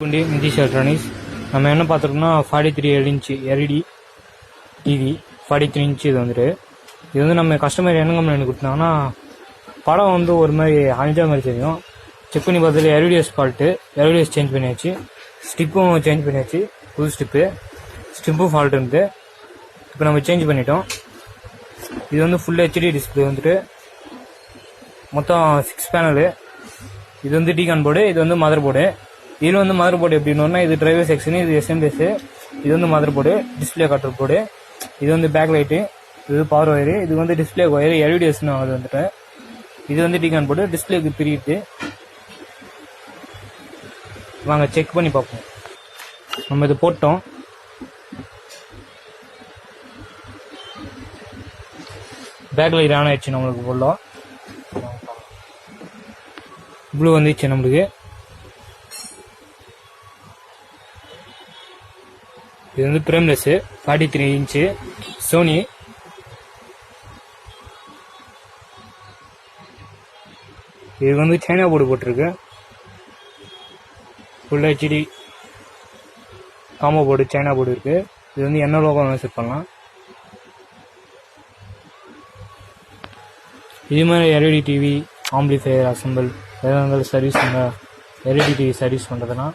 Nitish electronics. நம்ம என்ன பார்த்துருக்கோம்னா 43 inch LED TV 43 inch. இது வந்துட்டு இது வந்து நம்ம கஸ்டமர் என்ன கம்ப்ளைண்ட் கொடுத்தாங்கன்னா படம் வந்து ஒரு மாதிரி அழிஞ்ச மாதிரி தெரியும். செக் பண்ணி பார்த்ததுல எல்இடிஎஸ் ஃபால்ட்டு. எல்இடிஎஸ் சேஞ்ச் பண்ணியாச்சு, ஸ்டிப்பும் சேஞ்ச் பண்ணியாச்சு, புது ஸ்டிப்பும் ஃபால்ட் இருந்து இப்போ நம்ம சேஞ்ச் பண்ணிட்டோம். இது வந்து ஃபுல் ஹெச்டி டிஸ்பிளே வந்துட்டு மொத்தம் 6 பேனலு. இது வந்து டிகான் போர்டு, இது வந்து மதர் போர்டு. இதில் வந்து மதர் போர்டு எப்படின்னா இது டிரைவர் செக்ஷனு, இது எஸ்எம்பிஎஸ், இது வந்து mother board, display cutter board, இது வந்து பேக் லைட்டு, இது பவர் ஒயரு, இது வந்து டிஸ்பிளே ஒயரு எல்இடிஎஸ்னு அது வந்துட்டு. இது வந்து டிகான் போர்டு, டிஸ்பிளேக்கு பிரிட்டு வாங்க செக் பண்ணி பார்ப்போம். நம்ம இது போட்டோம், பேக் லைட் ஆன் ஆயிடுச்சு நம்மளுக்கு. ஃபுல்லாக ப்ளூ வந்துச்சு நம்மளுக்கு. இது வந்து பிரேம்லெஸ் 43 இன்ச்சு சோனி. இது வந்து சைனா போர்டு போட்டிருக்கு, full HD combo board, China board இருக்கு. இது வந்து என்ன லோகோ செட் பண்ணலாம். இது மாதிரி எல்இடி டிவி, ஆம்பிளிஃபையர் அசம்பிள் எதாவது இருந்தாலும் சர்வீஸ், எல்இடி டிவி சர்வீஸ் பண்ணுறதுனா